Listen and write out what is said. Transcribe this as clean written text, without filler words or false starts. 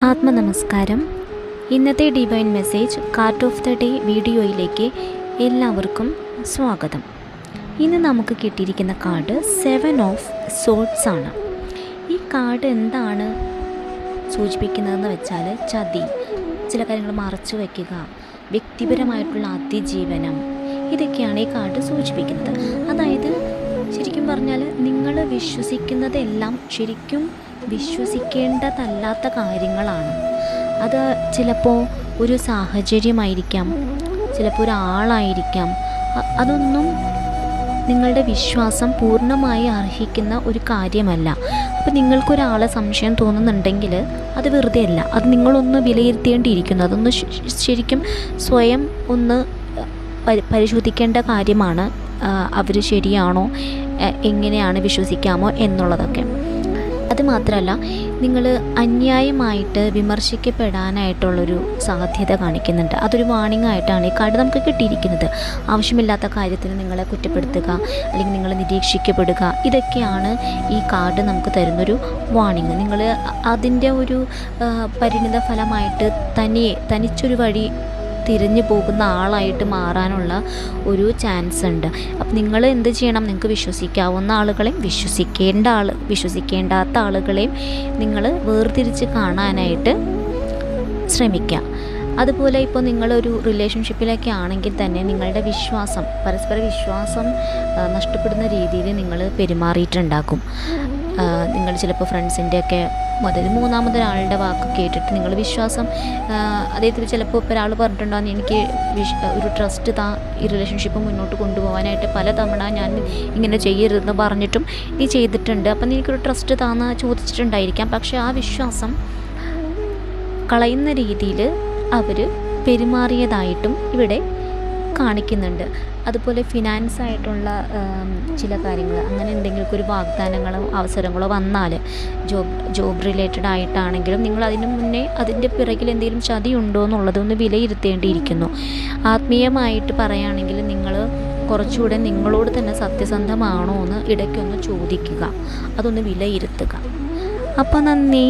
ആത്മനമസ്കാരം. ഇന്നത്തെ divine message card of the day വീഡിയോയിലേക്ക് എല്ലാവർക്കും സ്വാഗതം. ഇന്ന് നമുക്ക് കിട്ടിയിരിക്കുന്ന കാർഡ് 7 ഓഫ് സോഡ്സ് ആണ്. ഈ കാർഡ് എന്താണ് സൂചിപ്പിക്കുന്നതെന്ന് വെച്ചാൽ ചതി, ചില കാര്യങ്ങൾ മറച്ചു വയ്ക്കുക, വ്യക്തിപരമായിട്ടുള്ള അതിജീവനം, ഇതൊക്കെയാണ് ഈ കാർഡ് സൂചിപ്പിക്കുന്നത്. അതായത് ശരിക്കും പറഞ്ഞാൽ നിങ്ങൾ വിശ്വസിക്കുന്നതെല്ലാം ശരിക്കും വിശ്വസിക്കേണ്ടതല്ലാത്ത കാര്യങ്ങളാണ്. അത് ചിലപ്പോൾ ഒരു സാഹചര്യമായിരിക്കാം, ചിലപ്പോൾ ഒരാളായിരിക്കാം. അതൊന്നും നിങ്ങളുടെ വിശ്വാസം പൂർണ്ണമായി അർഹിക്കുന്ന ഒരു കാര്യമല്ല. അപ്പോൾ നിങ്ങൾക്കൊരാളെ സംശയം തോന്നുന്നുണ്ടെങ്കിൽ അത് വെറുതെ അല്ല, അത് നിങ്ങളൊന്ന് വിലയിരുത്തേണ്ടിയിരിക്കുന്നു. അതൊന്ന് ശരിക്കും സ്വയം ഒന്ന് പരിശോധിക്കേണ്ട കാര്യമാണ്. അവർ ശരിയാണോ, എങ്ങനെയാണ് വിശ്വസിക്കാമോ എന്നുള്ളതൊക്കെ. അതുമാത്രമല്ല, നിങ്ങൾ അന്യായമായിട്ട് വിമർശിക്കപ്പെടാനായിട്ടുള്ളൊരു സാധ്യത കാണിക്കുന്നുണ്ട്. അതൊരു വാണിംഗ് ആയിട്ടാണ് ഈ കാർഡ് നമുക്ക് കിട്ടിയിരിക്കുന്നത്. ആവശ്യമില്ലാത്ത കാര്യത്തിന് നിങ്ങളെ കുറ്റപ്പെടുത്തുക, അല്ലെങ്കിൽ നിങ്ങൾ നിരീക്ഷിക്കപ്പെടുക, ഇതൊക്കെയാണ് ഈ കാർഡ് നമുക്ക് തരുന്നൊരു വാണിംഗ്. നിങ്ങൾ അതിൻ്റെ ഒരു പരിണിത ഫലമായിട്ട് തനിച്ചൊരു വഴി തിരിഞ്ഞു പോകുന്ന ആളായിട്ട് മാറാനുള്ള ഒരു ചാൻസ് ഉണ്ട്. അപ്പം നിങ്ങൾ എന്ത് ചെയ്യണം? നിങ്ങൾക്ക് വിശ്വസിക്കാവുന്ന ആളുകളെയും വിശ്വസിക്കേണ്ടാത്ത ആളുകളെയും നിങ്ങൾ വേർതിരിച്ച് കാണാനായിട്ട് ശ്രമിക്കുക. അതുപോലെ ഇപ്പോൾ നിങ്ങളൊരു റിലേഷൻഷിപ്പിലൊക്കെ ആണെങ്കിൽ തന്നെ നിങ്ങളുടെ പരസ്പര വിശ്വാസം നഷ്ടപ്പെടുന്ന രീതിയിൽ നിങ്ങൾ പെരുമാറിയിട്ടുണ്ടാകും. നിങ്ങൾ ചിലപ്പോൾ ഫ്രണ്ട്സിൻ്റെയൊക്കെ, അതായത് മൂന്നാമതൊരാളുടെ വാക്ക് കേട്ടിട്ട് നിങ്ങൾ വിശ്വാസം, അദ്ദേഹത്തിൽ ചിലപ്പോൾ ഇപ്പോൾ ഒരാൾ പറഞ്ഞിട്ടുണ്ടാകും, എനിക്ക് ഒരു ട്രസ്റ്റ് ഈ റിലേഷൻഷിപ്പ് മുന്നോട്ട് കൊണ്ടുപോകാനായിട്ട് പലതവണ ഞാൻ ഇങ്ങനെ ചെയ്യരുതെന്ന് പറഞ്ഞിട്ടും നീ ചെയ്തിട്ടുണ്ട്, അപ്പം എനിക്കൊരു ട്രസ്റ്റ് ചോദിച്ചിട്ടുണ്ടായിരിക്കാം. പക്ഷേ ആ വിശ്വാസം കളയുന്ന രീതിയിൽ അവർ പെരുമാറിയതായിട്ടും ഇവിടെ കാണിക്കുന്നുണ്ട്. അതുപോലെ ഫിനാൻസായിട്ടുള്ള ചില കാര്യങ്ങൾ, അങ്ങനെ എന്തെങ്കിലും ഒരു വാഗ്ദാനങ്ങളോ അവസരങ്ങളോ വന്നാൽ ജോബ് റിലേറ്റഡ് ആയിട്ടാണെങ്കിലും നിങ്ങൾ അതിന് മുന്നേ അതിൻ്റെ പിറകിൽ എന്തെങ്കിലും ചതി ഉണ്ടോ എന്നുള്ളതൊന്ന് വിലയിരുത്തേണ്ടിയിരിക്കുന്നു. ആത്മീയമായിട്ട് പറയുകയാണെങ്കിൽ നിങ്ങൾ കുറച്ചുകൂടെ നിങ്ങളോട് തന്നെ സത്യസന്ധമാണോ എന്ന് ഇടയ്ക്കൊന്ന് ചോദിക്കുക, അതൊന്ന് വിലയിരുത്തുക. അപ്പോൾ നന്ദി.